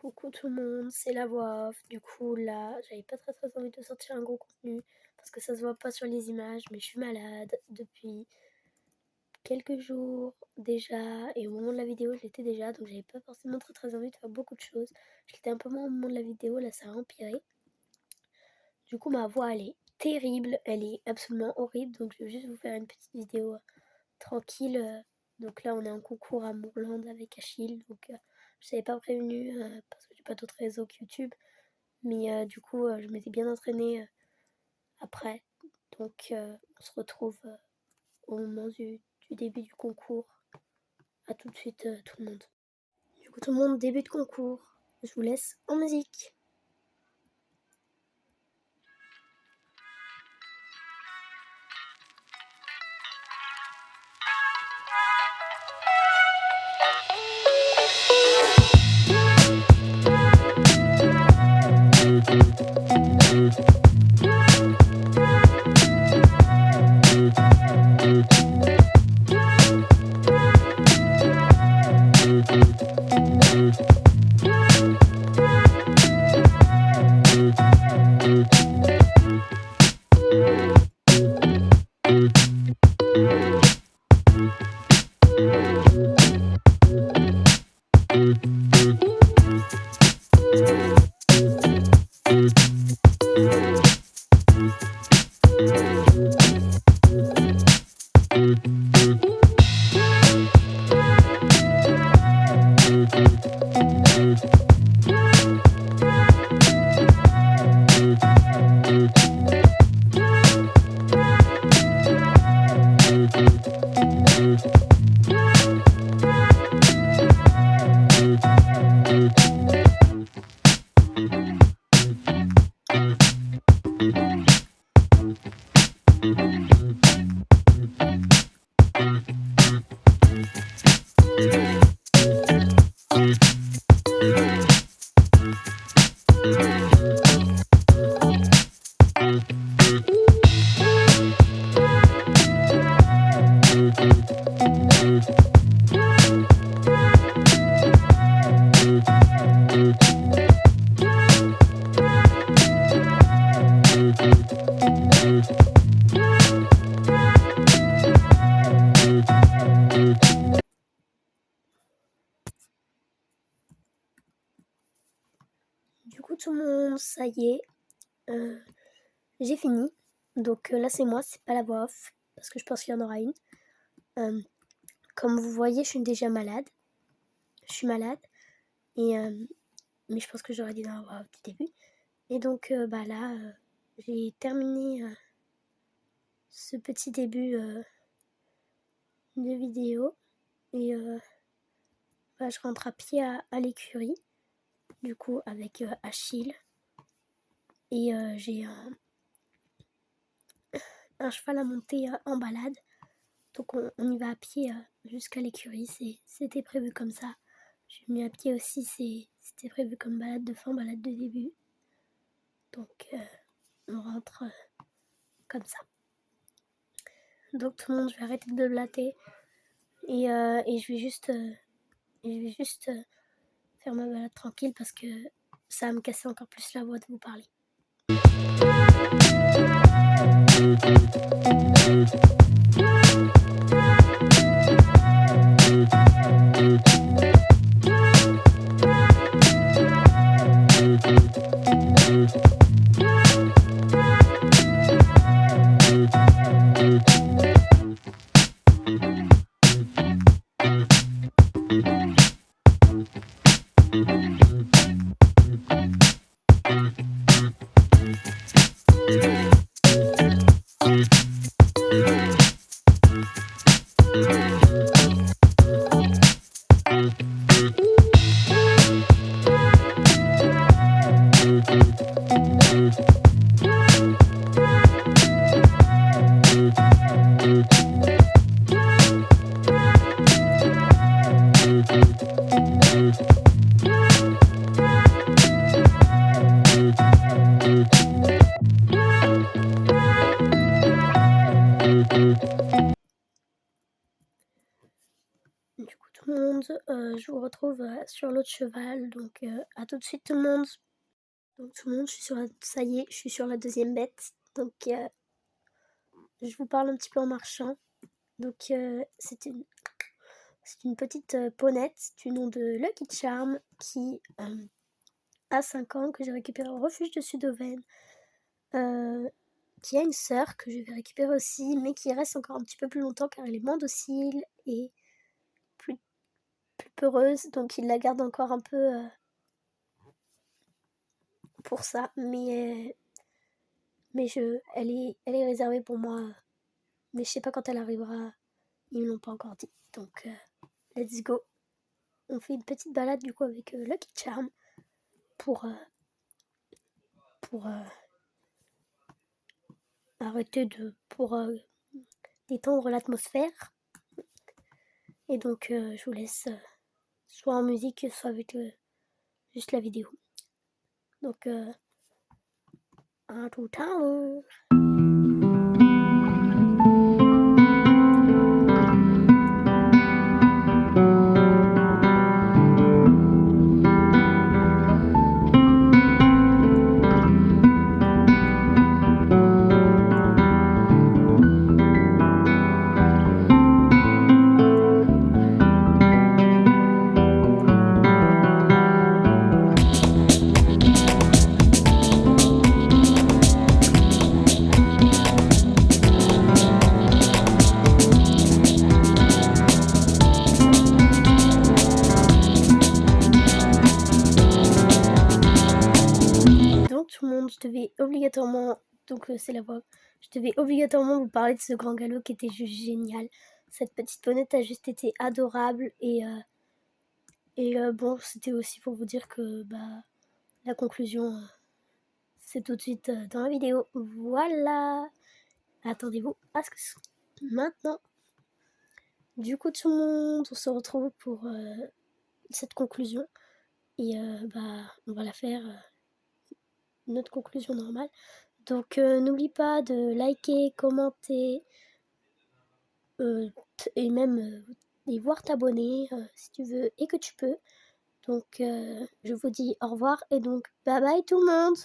Coucou tout le monde, c'est la voix off. Du coup là, j'avais pas très envie de sortir un gros contenu parce que ça se voit pas sur les images, mais je suis malade depuis quelques jours déjà et au moment de la vidéo je l'étais déjà, donc j'avais pas forcément très envie de faire beaucoup de choses. Je l'étais un peu moins au moment de la vidéo, là ça a empiré. Du coup ma voix elle est terrible, elle est absolument horrible, donc je vais juste vous faire une petite vidéo tranquille. Donc là on est en concours à Mourlande avec Achille, donc je savais pas prévenu parce que j'ai pas d'autres réseaux que YouTube, mais du coup je m'étais bien entraînée après, donc on se retrouve au moment du début du concours. A tout de suite tout le monde. Du coup tout le monde, début de concours, je vous laisse en musique. Du coup tout le monde, ça y est, j'ai fini. Donc là c'est moi, c'est pas la voix off, parce que je pense qu'il y en aura une. Comme vous voyez, je suis déjà malade. Je suis malade, et, mais je pense que j'aurais dit dans la voix off du début. Et donc là, j'ai terminé ce petit début de vidéo. Et je rentre à pied à l'écurie, du coup avec Achille. Et j'ai un cheval à monter en balade. Donc on y va à pied jusqu'à l'écurie, c'était prévu comme ça. J'ai mis à pied aussi, c'était prévu comme balade de fin, balade de début. Donc on rentre comme ça. Donc tout le monde, je vais arrêter de blater et je vais juste faire ma balade tranquille parce que ça va me casser encore plus la voix de vous parler. je vous retrouve sur l'autre cheval. Donc à tout de suite tout le monde. Donc tout le monde, ça y est, je suis sur la deuxième bête. Donc je vous parle un petit peu en marchant. Donc c'est une petite ponette du nom de Lucky Charm qui a 5 ans, que j'ai récupéré au refuge de Sudovenne. Qui a une sœur que je vais récupérer aussi, mais qui reste encore un petit peu plus longtemps car elle est moins docile et plus peureuse, donc il la garde encore un peu pour ça, mais elle est réservée pour moi, mais je sais pas quand elle arrivera, ils me l'ont pas encore dit, donc let's go. On fait une petite balade du coup avec Lucky Charm pour pour détendre l'atmosphère. Et donc je vous laisse soit en musique, soit avec juste la vidéo. Donc à tout à l'heure. Tout le monde, je devais obligatoirement, donc c'est la voix, je devais obligatoirement vous parler de ce grand galop qui était juste génial. Cette petite ponette a juste été adorable et bon, c'était aussi pour vous dire que la conclusion, c'est tout de suite dans la vidéo. Voilà. Attendez-vous à ce que maintenant. Du coup, tout le monde, on se retrouve pour cette conclusion et on va la faire notre conclusion normale. Donc n'oublie pas de liker, commenter et même et voir t'abonner si tu veux et que tu peux. Donc je vous dis au revoir et donc bye bye tout le monde.